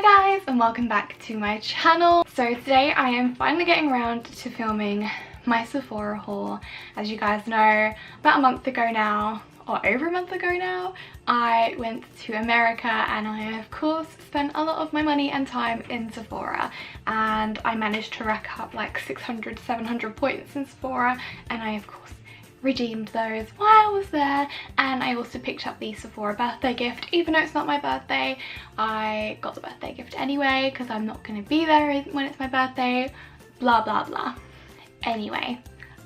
Hi guys and welcome back to my channel. So today I am finally getting around to filming my Sephora haul. As you guys know, about a month ago now, or over a month ago now, I went to America and I of course spent a lot of my money and time in Sephora, and I managed to rack up like 600-700 points in Sephora, and I of course redeemed those while I was there. And I also picked up the Sephora birthday gift. Even though it's not my birthday, I got the birthday gift anyway because I'm not going to be there when it's my birthday, blah blah blah. Anyway,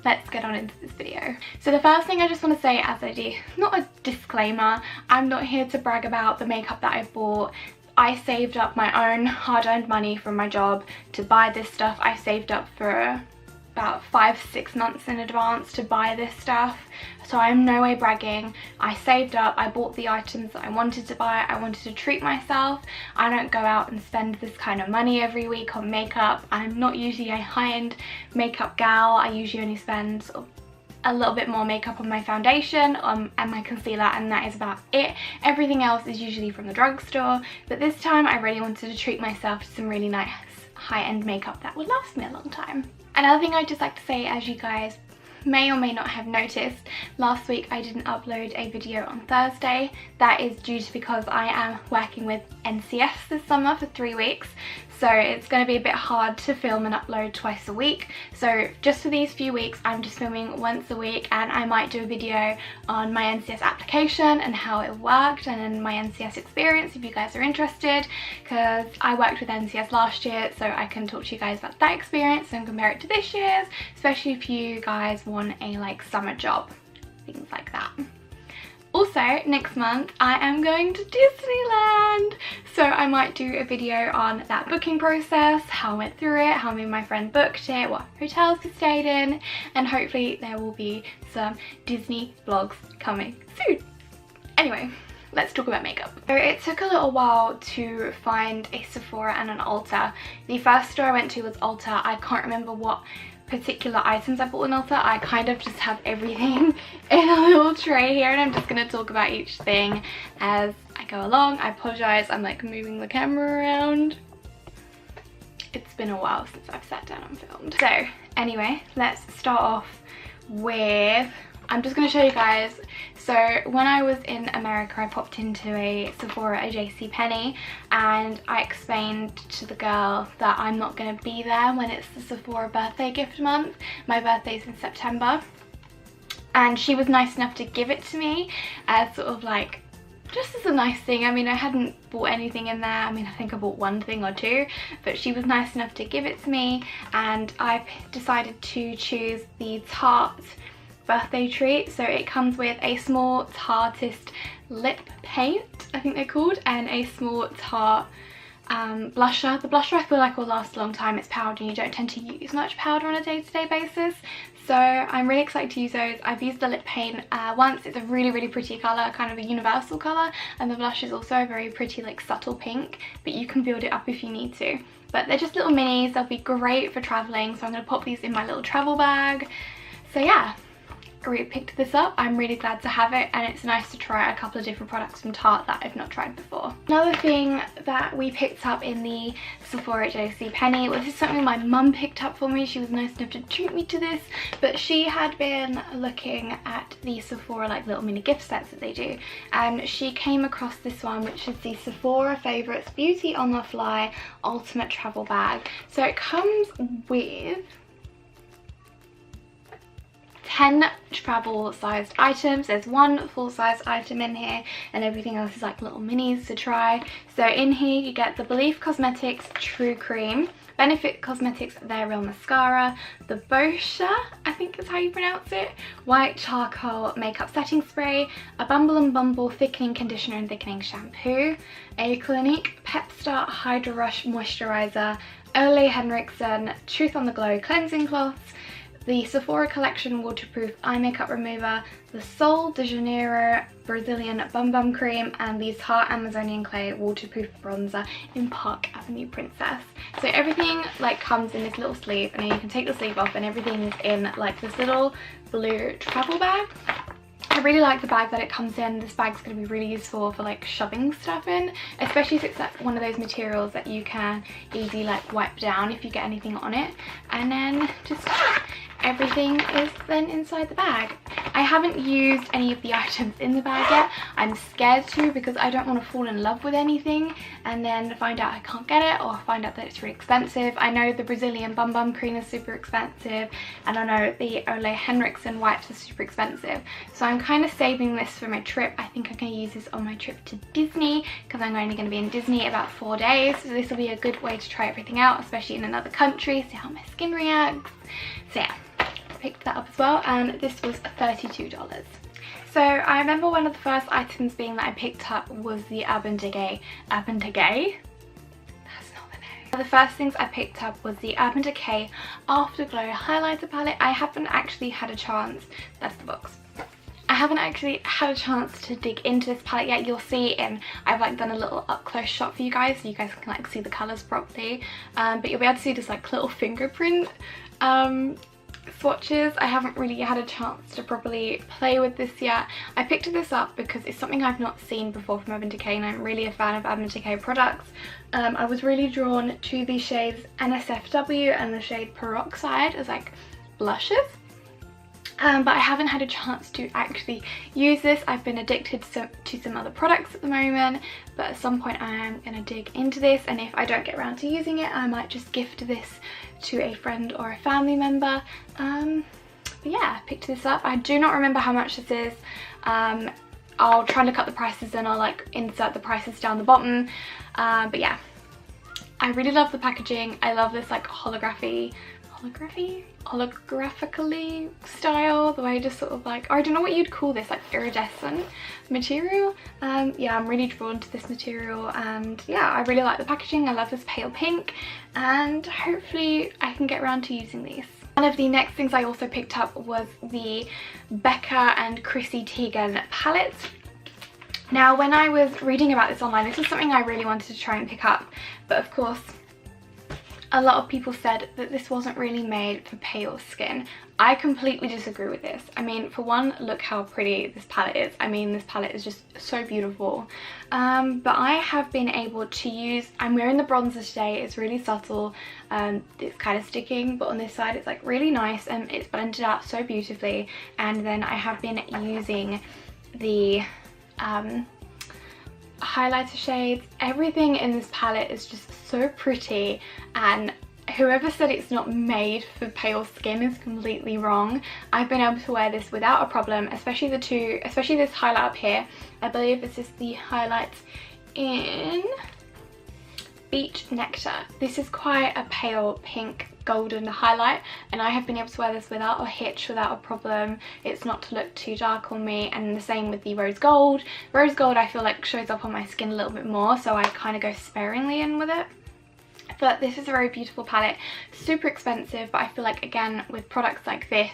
let's get on into this video. So the first thing I just want to say, as I do, not a disclaimer, I'm not here to brag about the makeup that I bought. I saved up my own hard-earned money from my job to buy this stuff. I saved up for about 5-6 months in advance to buy this stuff, so I'm no way bragging. I saved up, I bought the items that I wanted to buy. I wanted to treat myself. I don't go out and spend this kind of money every week on makeup. I'm not usually a high-end makeup gal. I usually only spend sort of a little bit more makeup on my foundation and my concealer, and that is about it. Everything else is usually from the drugstore, but this time I really wanted to treat myself to some really nice high-end makeup that would last me a long time. Another thing I'd just like to say, as you guys may or may not have noticed, last week I didn't upload a video on Thursday. That is due to because I am working with NCS this summer for 3 weeks, so it's going to be a bit hard to film and upload twice a week. So just for these few weeks I'm just filming once a week, and I might do a video on my NCS application and how it worked and then my NCS experience if you guys are interested, because I worked with NCS last year, so I can talk to you guys about that experience and compare it to this year's, especially if you guys want a like summer job, things like that. Also, next month I am going to Disneyland, so I might do a video on that booking process, how I went through it, how me and my friend booked it, what hotels we stayed in, and hopefully there will be some Disney vlogs coming soon. Anyway, let's talk about makeup. So it took a little while to find a Sephora and an Ulta. The first store I went to was Ulta. I can't remember what particular items I bought in Ulta. I kind of just have everything in a little tray here, and I'm just going to talk about each thing as I go along. I apologise, I'm like moving the camera around. It's been a while since I've sat down and filmed. So anyway, let's start off with, I'm just going to show you guys. So when I was in America, I popped into a Sephora at JCPenney, and I explained to the girl that I'm not going to be there when it's the Sephora birthday gift month. My birthday's in September, and she was nice enough to give it to me as sort of like, just as a nice thing. I mean, I hadn't bought anything in there. I mean, I think I bought one thing or two, but she was nice enough to give it to me, and I decided to choose the Tarte birthday treat. So it comes with a small Tarteist lip paint, I think they're called, and a small Tarte blusher. The blusher I feel like will last a long time. It's powder and you don't tend to use much powder on a day-to-day basis, so I'm really excited to use those. I've used the lip paint once. It's a really pretty colour, kind of a universal colour, and the blush is also a very pretty like subtle pink, but you can build it up if you need to. But they're just little minis. They'll be great for travelling, so I'm going to pop these in my little travel bag. So yeah, I really picked this up. I'm really glad to have it, and it's nice to try a couple of different products from Tarte that I've not tried before. Another thing that we picked up in the Sephora at JCPenney, well, this is something my mum picked up for me. She was nice enough to treat me to this, but she had been looking at the Sephora like little mini gift sets that they do, and she came across this one, which is the Sephora Favorites Beauty on the Fly Ultimate Travel Bag. So it comes with 10 travel sized items. There's one full size item in here, and everything else is like little minis to try. So in here you get the Belief Cosmetics True Cream, Benefit Cosmetics Their Real Mascara, the Boscia, I think is how you pronounce it, White Charcoal Makeup Setting Spray, a Bumble & Bumble Thickening Conditioner and Thickening Shampoo, a Clinique Pep Start Hydra Rush Moisturizer, Ole Henriksen Truth on the Glow Cleansing Cloths, the Sephora Collection Waterproof Eye Makeup Remover, the Sol de Janeiro Brazilian Bum Bum Cream, and the Tarte Amazonian Clay Waterproof Bronzer in Park Avenue Princess. So everything like comes in this little sleeve, and then you can take the sleeve off, and everything is in like this little blue travel bag. I really like the bag that it comes in. This bag's going to be really useful for like shoving stuff in, especially if it's like one of those materials that you can easily like wipe down if you get anything on it. And then just everything is then inside the bag. I haven't used any of the items in the bag yet. I'm scared to, because I don't want to fall in love with anything and then find out I can't get it, or find out that it's really expensive. I know the Brazilian Bum Bum cream is super expensive, and I know the Ole Henriksen wipes are super expensive. So I'm kind of saving this for my trip. I think I'm going to use this on my trip to Disney, because I'm only going to be in Disney about 4 days. So this will be a good way to try everything out, especially in another country, see how my skin reacts. So yeah, picked that up as well, and this was $32. So I remember one of the first items being that I picked up was the Decay. That's not the name. The first things I picked up was the Decay Afterglow highlighter palette. I haven't actually had a chance, that's the box. I haven't actually had a chance to dig into this palette yet. You'll see I've like done a little up close shot for you guys, so you guys can like see the colours properly. But you'll be able to see this like little fingerprint swatches. I haven't really had a chance to properly play with this yet. I picked this up because it's something I've not seen before from Urban Decay, and I'm really a fan of Urban Decay products. I was really drawn to the shades NSFW and the shade Peroxide as like blushes. But I haven't had a chance to actually use this. I've been addicted to some other products at the moment, but at some point I am going to dig into this, and if I don't get around to using it, I might just gift this to a friend or a family member. But yeah, I picked this up. I do not remember how much this is. I'll try and look up the prices and I'll like insert the prices down the bottom. But yeah, I really love the packaging. I love this like holographically style, the way just sort of like, or I don't know what you'd call this, like iridescent material. Yeah, I'm really drawn to this material, and yeah, I really like the packaging. I love this pale pink, and hopefully I can get around to using these. One of the next things I also picked up was the Becca and Chrissy Teigen palette. Now, when I was reading about this online, this was something I really wanted to try and pick up, but of course a lot of people said that this wasn't really made for pale skin. I completely disagree with this. I mean, for one, look how pretty this palette is. I mean, this palette is just so beautiful. But I have been able to use, I'm wearing the bronzer today. It's really subtle. It's kind of sticking, but on this side it's like really nice, and it's blended out so beautifully. And then I have been using the highlighter shades. Everything in this palette is just so pretty, and whoever said it's not made for pale skin is completely wrong. I've been able to wear this without a problem, especially this highlight up here. I believe this is the highlight in Beach Nectar. This is quite a pale pink golden highlight, and I have been able to wear this without a hitch, without a problem. It's not to look too dark on me, and the same with the rose gold. Rose gold I feel like shows up on my skin a little bit more, so I kind of go sparingly in with it. But this is a very beautiful palette, super expensive, but I feel like, again, with products like this,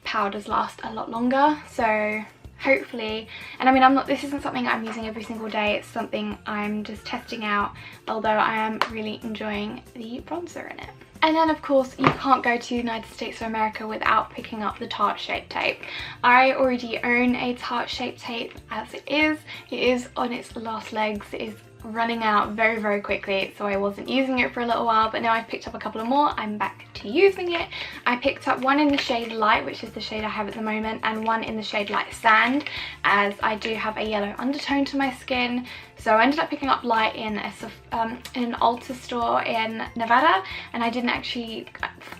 powders last a lot longer. So hopefully, and I mean, this isn't something I'm using every single day, it's something I'm just testing out, although I am really enjoying the bronzer in it. And then of course you can't go to the United States of America without picking up the Tarte Shape Tape. I already own a Tarte Shape Tape as it is. It is on its last legs. It is running out very, very quickly, so I wasn't using it for a little while, but now I've picked up a couple of more. I'm back to using it. I picked up one in the shade Light, which is the shade I have at the moment, and one in the shade Light Sand, as I do have a yellow undertone to my skin. So I ended up picking up Light in an Ulta store in Nevada, and I didn't actually,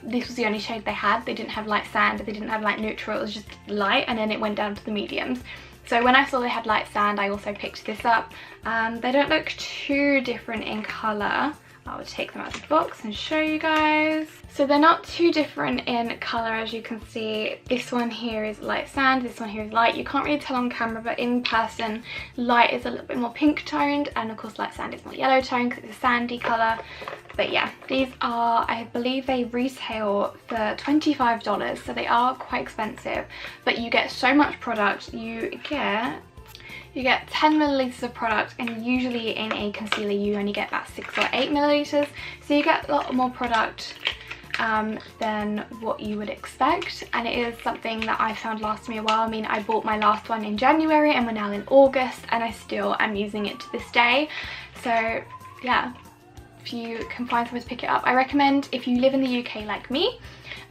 this was the only shade they had. They didn't have Light Sand, they didn't have Light Neutral, it was just Light, and then it went down to the mediums. So when I saw they had Light Sand, I also picked this up. They don't look too different in colour. I'll take them out of the box and show you guys. So they're not too different in colour, as you can see. This one here is Light Sand, this one here is Light. You can't really tell on camera, but in person, Light is a little bit more pink toned, and of course Light Sand is more yellow toned because it's a sandy colour. But yeah, these are, I believe they retail for $25, so they are quite expensive, but you get so much product. You get 10 milliliters of product, and usually in a concealer you only get about 6 or 8 milliliters, so you get a lot more product than what you would expect, and it is something that I found lasts me a while. I mean, I bought my last one in January and we're now in August and I still am using it to this day. So yeah, if you can find somewhere to pick it up, I recommend, if you live in the UK like me,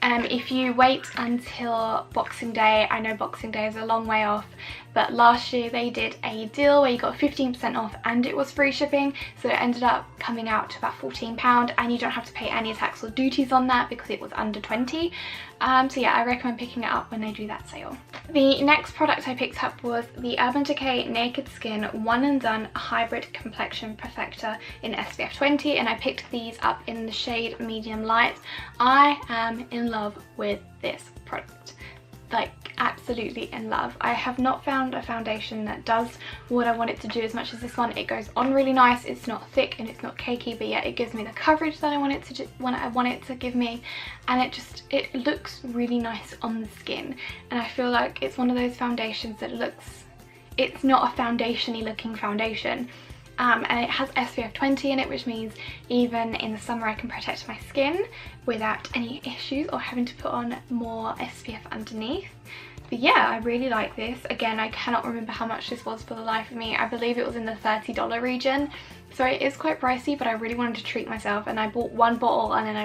if you wait until Boxing Day. I know Boxing Day is a long way off, but last year they did a deal where you got 15% off and it was free shipping, so it ended up coming out to about £14, and you don't have to pay any tax or duties on that because it was under 20. So yeah, I recommend picking it up when they do that sale. The next product I picked up was the Urban Decay Naked Skin One and Done Hybrid Complexion Perfector in SPF 20, and I picked these up in the shade Medium Light. I am in love with this product, like absolutely in love. I have not found a foundation that does what I want it to do as much as this one. It goes on really nice, it's not thick and it's not cakey, but yet it gives me the coverage that I want it to give me, and it looks really nice on the skin. And I feel like it's one of those foundations that it's not a foundation-y looking foundation. And it has SPF 20 in it, which means even in the summer I can protect my skin without any issues or having to put on more SPF underneath. But yeah, I really like this. Again, I cannot remember how much this was for the life of me. I believe it was in the $30 region, so it is quite pricey, but I really wanted to treat myself, and I bought one bottle and then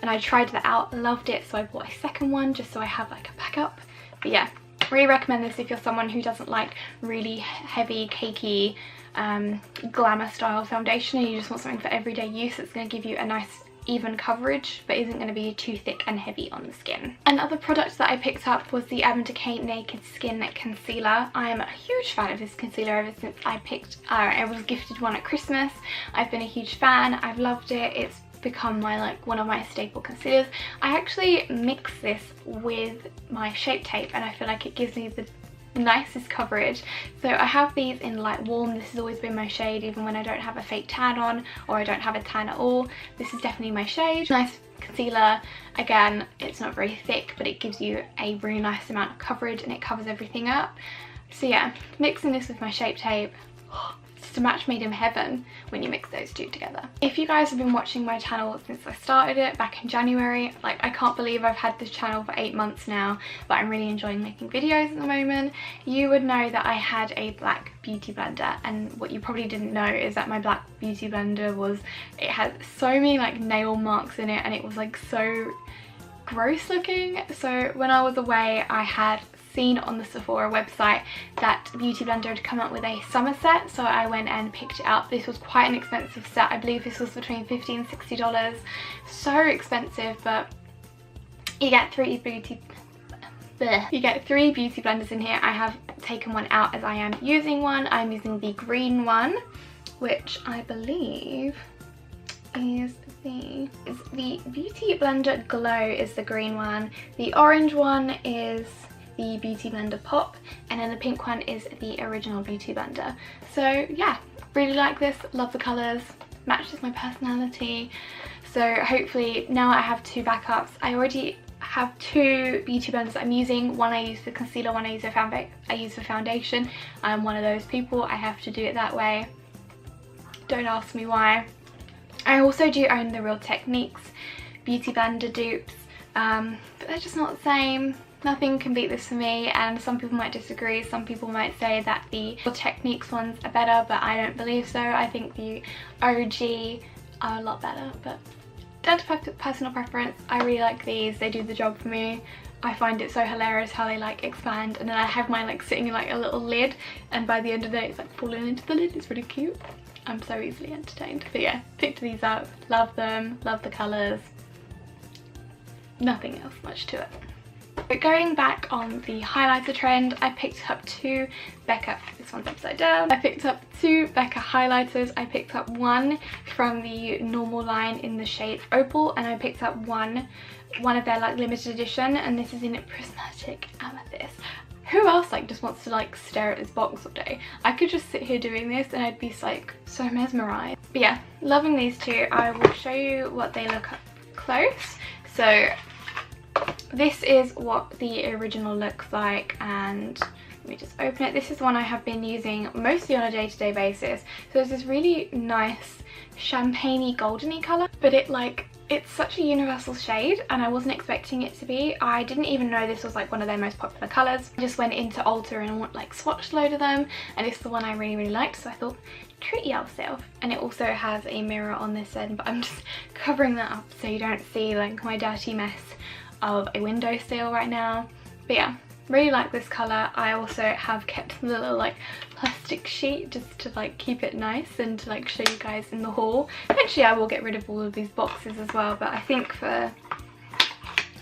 I tried that out, loved it, so I bought a second one just so I have like a backup. But yeah, really recommend this if you're someone who doesn't like really heavy, cakey, glamour style foundation and you just want something for everyday use that's going to give you a nice even coverage but isn't going to be too thick and heavy on the skin. Another product that I picked up was the Urban Decay Naked Skin Concealer. I am a huge fan of this concealer ever since I was gifted one at Christmas. I've been a huge fan, I've loved it, it's become one of my staple concealers. I actually mix this with my Shape Tape and I feel like it gives me the nicest coverage. So I have these in light warm. This has always been my shade, even when I don't have a fake tan on or I don't have a tan at all. This is definitely my shade. Nice concealer. Again, it's not very thick, but it gives you a really nice amount of coverage and it covers everything up. So yeah, mixing this with my Shape Tape, it's a match made in heaven when you mix those two together. If you guys have been watching my channel since I started it back in January, like I can't believe I've had this channel for 8 months now, but I'm really enjoying making videos at the moment, you would know that I had a black beauty blender, and what you probably didn't know is that my black beauty blender it had so many like nail marks in it and it was like so gross looking. So when I was away, I had seen on the Sephora website that Beauty Blender had come up with a summer set, so I went and picked it up. This was quite an expensive set. I believe this was between $50 and $60. So expensive, but you get three beauty blenders in here. I have taken one out as I am using one. I'm using the green one, which I believe is the Beauty Blender Glow is the green one. The orange one is the Beauty Blender Pop, and then the pink one is the original Beauty Blender. So yeah, really like this, love the colours, matches my personality. So hopefully now I have 2 backups. I already have 2 beauty blenders I'm using. One I use for concealer, one I use for foundation. I'm one of those people, I have to do it that way. Don't ask me why. I also do own the Real Techniques Beauty Blender dupes, but they're just not the same. Nothing can beat this for me, and some people might disagree. Some people might say that the Real Techniques ones are better, but I don't believe so. I think the OG are a lot better, but down to personal preference. I really like these, they do the job for me. I find it so hilarious how they like expand, and then I have mine like sitting in like a little lid, and by the end of the day it's like falling into the lid. It's really cute. I'm so easily entertained. But yeah, picked these up, love them, love the colours. Nothing else much to it. But going back on the highlighter trend, I picked up 2 Becca, this one's upside down. I picked up 2 Becca highlighters. I picked up one from the normal line in the shade Opal, and I picked up one of their like limited edition, and this is in Prismatic Amethyst. Who else like just wants to like stare at this box all day? I could just sit here doing this and I'd be like so mesmerized. But yeah, loving these 2. I will show you what they look up close. So this is what the original looks like, and let me just open it. This is one I have been using mostly on a day-to-day basis. So it's this really nice champagne-y goldeny colour, but it like It's such a universal shade and I wasn't expecting it to be. I didn't even know this was like one of their most popular colours. I just went into Ulta and like swatched a load of them, and it's the one I really liked, so I thought treat yourself. And it also has a mirror on this end, but I'm just covering that up so you don't see like my dirty mess of a windowsill right now. But yeah, really like this colour. I also have kept the little like plastic sheet just to like keep it nice and to like show you guys in the haul. Eventually I will get rid of all of these boxes as well, but I think for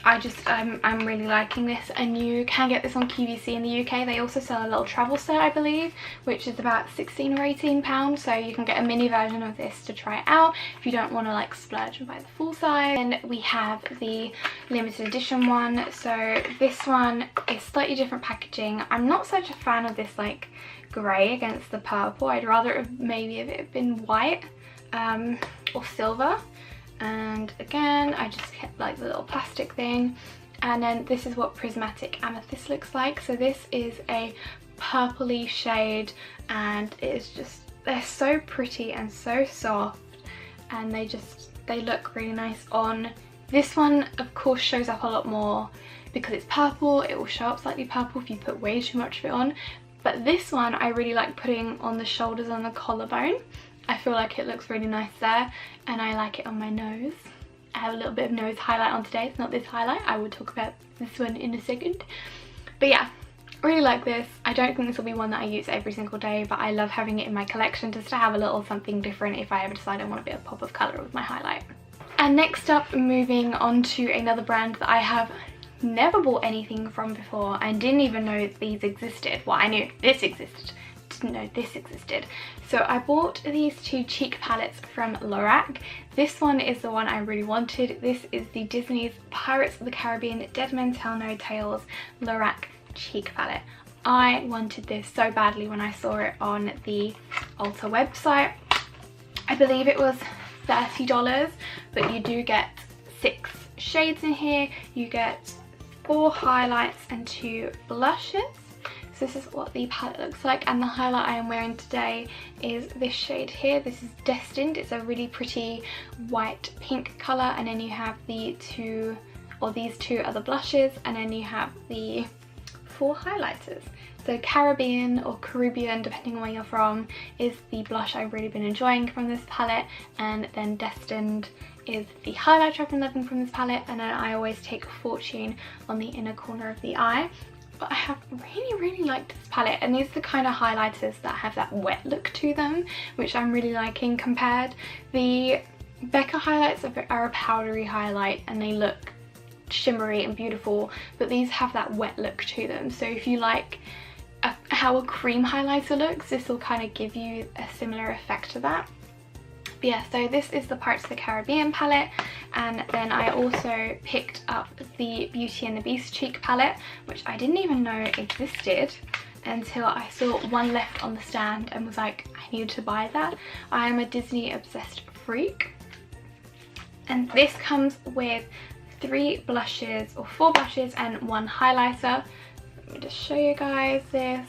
I'm really liking this, and you can get this on QVC in the UK. They also sell a little travel set, I believe, which is about 16 or 18 pounds, so you can get a mini version of this to try it out if you don't want to like splurge and buy the full size. And we have the limited edition one. So this one is slightly different packaging. I'm not such a fan of this like grey against the purple. I'd rather have maybe if it had been white or silver. And again, I just kept like the little plastic thing. And then this is what prismatic amethyst looks like. So this is a purpley shade, and it is just, they're so pretty and so soft, and they look really nice on. This one of course shows up a lot more because it's purple. It will show up slightly purple if you put way too much of it on, but this one I really like putting on the shoulders and the collarbone. I feel like it looks really nice there, and I like it on my nose. I have a little bit of nose highlight on today. It's not this highlight. I will talk about this one in a second. But yeah, really like this. I don't think this will be one that I use every single day, but I love having it in my collection just to have a little something different if I ever decide I want a bit of pop of colour with my highlight. And next up, moving on to another brand that I have never bought anything from before and didn't even know these existed. Well, I knew this existed. Didn't know this existed. So I bought these two cheek palettes from Loreal. This one is the one I really wanted. This is the Disney's Pirates of the Caribbean Dead Men Tell No Tales Loreal cheek palette. I wanted this so badly when I saw it on the Ulta website. I believe it was $30, but you do get 6 shades in here. You get 4 highlights and 2 blushes. So this is what the palette looks like, and the highlight I am wearing today is this shade here. This is Destined. It's a really pretty white pink colour, and then you have the two, or these 2 other blushes, and then you have the 4 highlighters. So Caribbean or Caribbean, depending on where you're from, is the blush I've really been enjoying from this palette, and then Destined is the highlighter I've been loving from this palette, and then I always take Fortune on the inner corner of the eye. But I have really liked this palette, and these are the kind of highlighters that have that wet look to them, which I'm really liking compared. The Becca highlights are a powdery highlight and they look shimmery and beautiful, but these have that wet look to them. So if you like how a cream highlighter looks, this will kind of give you a similar effect to that. But yeah, so this is the Pirates of the Caribbean palette, and then I also picked up the Beauty and the Beast cheek palette, which I didn't even know existed until I saw one left on the stand and was like, I need to buy that. I am a Disney obsessed freak, and this comes with 3 blushes or 4 blushes and 1 highlighter. Let me just show you guys this.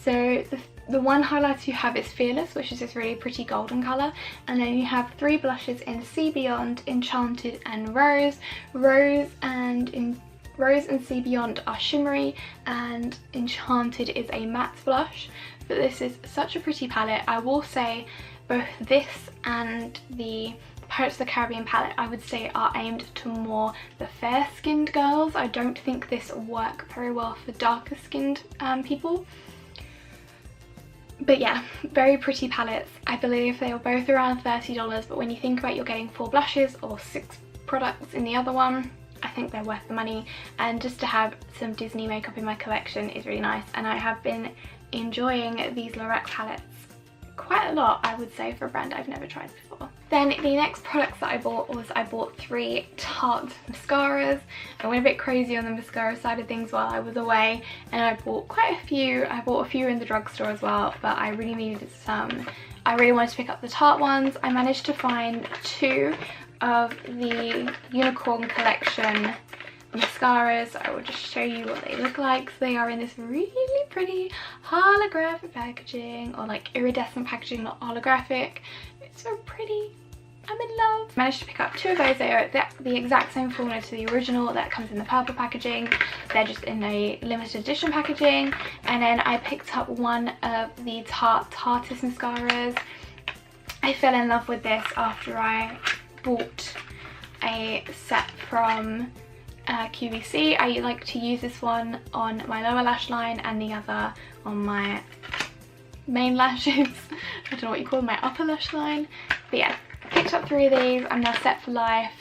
So the one highlighter you have is Fearless, which is this really pretty golden colour, and then you have 3 blushes in Sea Beyond, Enchanted and Rose. Rose and Sea Beyond are shimmery, and Enchanted is a matte blush. But this is such a pretty palette. I will say both this and the Pirates of the Caribbean palette, I would say, are aimed to more the fair skinned girls. I don't think this will work very well for darker skinned people. But yeah, very pretty palettes. I believe they were both around $30, but when you think about you're getting 4 blushes or 6 products in the other one, I think they're worth the money. And just to have some Disney makeup in my collection is really nice, and I have been enjoying these Loreal palettes quite a lot, I would say, for a brand I've never tried before. Then the next products that I bought was I bought 3 Tarte mascaras. I went a bit crazy on the mascara side of things while I was away, and I bought quite a few. I bought a few in the drugstore as well, but I really needed some. I really wanted to pick up the Tarte ones. I managed to find 2 of the Unicorn Collection mascaras. I will just show you what they look like. So they are in this really pretty holographic packaging, or like iridescent packaging, not holographic. It's so pretty. I'm in love. Managed to pick up 2 of those. They are the exact same formula to the original that comes in the purple packaging. They're just in a limited edition packaging. And then I picked up one of the Tarte mascaras. I fell in love with this after I bought a set from QVC. I like to use this one on my lower lash line and the other on my main lashes. I don't know what you call them, my upper lash line. But yeah, picked up 3 of these. I'm now set for life.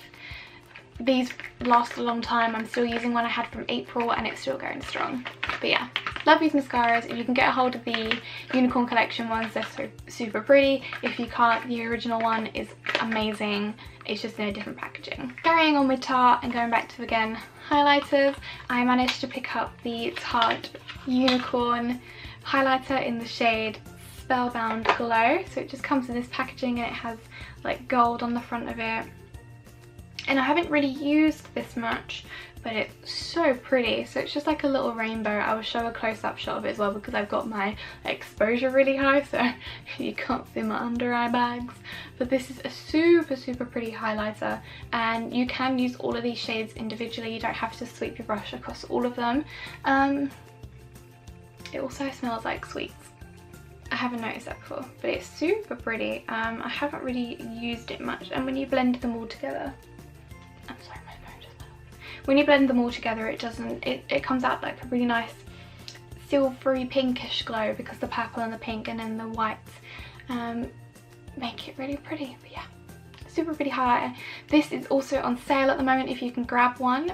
These last a long time. I'm still using one I had from April and it's still going strong. But yeah, love these mascaras. If you can get a hold of the unicorn collection ones, they're so super pretty. If you can't, the original one is amazing. It's just in a different packaging. Carrying on with Tarte and going back to, again, highlighters, I managed to pick up the Tarte unicorn highlighter in the shade Spellbound Glow. So it just comes in this packaging and it has like gold on the front of it. And I haven't really used this much, but it's so pretty. So it's just like a little rainbow. I will show a close-up shot of it as well because I've got my exposure really high, so you can't see my under eye bags. But this is a super pretty highlighter, and you can use all of these shades individually. You don't have to sweep your brush across all of them. It also smells like sweets. I haven't noticed that before, but it's super pretty. I haven't really used it much, and when you blend them all together, I'm sorry, my phone just fell. When you blend them all together, it comes out like a really nice silvery pinkish glow because the purple and the pink and then the whites make it really pretty. But yeah, super pretty highlighter. This is also on sale at the moment if you can grab one,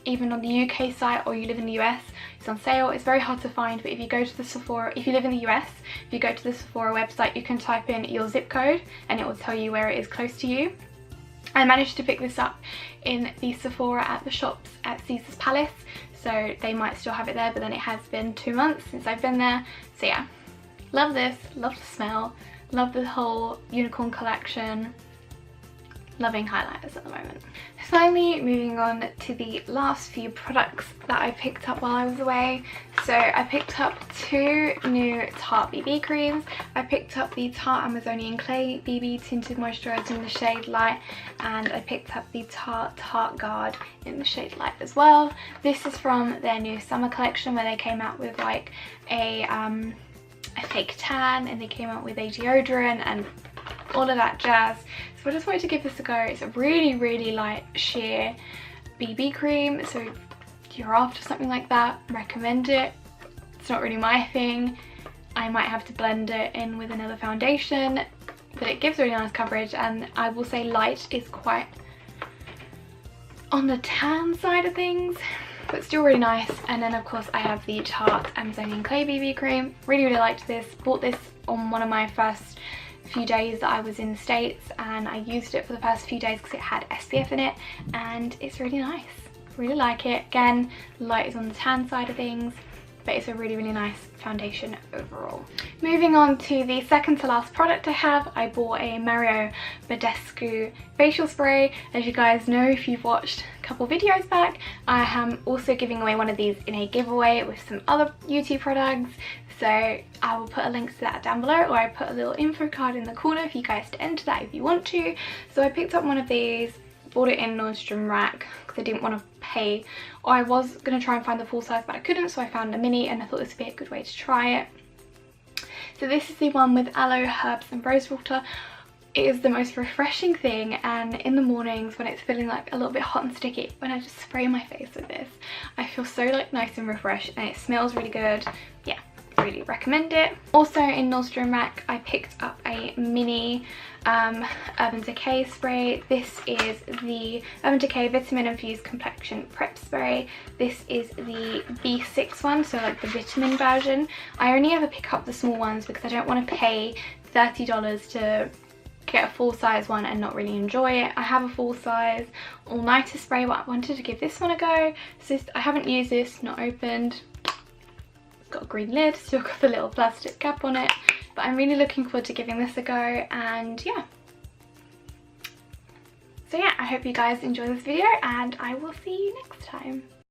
even on the UK site or you live in the US. It's on sale. It's very hard to find, but if you go to the Sephora, if you live in the US, if you go to the Sephora website, you can type in your zip code and it will tell you where it is close to you. I managed to pick this up in the Sephora at the shops at Caesar's Palace, so they might still have it there, but then it has been 2 months since I've been there. So yeah, love this, love the smell, love the whole unicorn collection. Loving highlighters at the moment. Finally, moving on to the last few products that I picked up while I was away. So I picked up 2 new Tarte BB creams. I picked up the Tarte Amazonian Clay BB Tinted Moisturiser in the shade Light, and I picked up the Tarte Guard in the shade Light as well. This is from their new summer collection where they came out with like a fake tan, and they came out with a deodorant and all of that jazz. So I just wanted to give this a go. It's a really light sheer BB cream, so if you're after something like that, recommend it. It's not really my thing. I might have to blend it in with another foundation, but it gives really nice coverage, and I will say Light is quite on the tan side of things, but still really nice. And then of course I have the Tarte Amazonian Clay BB cream. Really liked this. Bought this on one of my first few days that I was in the States, and I used it for the first few days because it had SPF in it, and it's really nice. Really like it. Again, Light is on the tan side of things, but it's a really nice foundation overall. Moving on to the second to last product I have, I bought a Mario Badescu facial spray. As you guys know, if you've watched a couple videos back, I am also giving away one of these in a giveaway with some other beauty products. So I will put a link to that down below, or I put a little info card in the corner for you guys to enter that if you want to. So I picked up one of these, bought it in Nordstrom Rack because I didn't want to pay, or I was going to try and find the full size but I couldn't, so I found a mini and I thought this would be a good way to try it. So this is the one with aloe, herbs and rose water. It is the most refreshing thing, and in the mornings when it's feeling like a little bit hot and sticky, when I just spray my face with this, I feel so like nice and refreshed, and it smells really good. Yeah, really recommend it. Also in Nordstrom Rack, I picked up a mini Urban Decay spray. This is the Urban Decay Vitamin Infused Complexion Prep Spray. This is the B6 one, so like the vitamin version. I only ever pick up the small ones because I don't want to pay $30 to get a full size one and not really enjoy it. I have a full size all nighter spray, but I wanted to give this one a go. So I haven't used this, not opened. It's got a green lid, still got the little plastic cap on it, but I'm really looking forward to giving this a go. And yeah, so yeah, I hope you guys enjoy this video, and I will see you next time.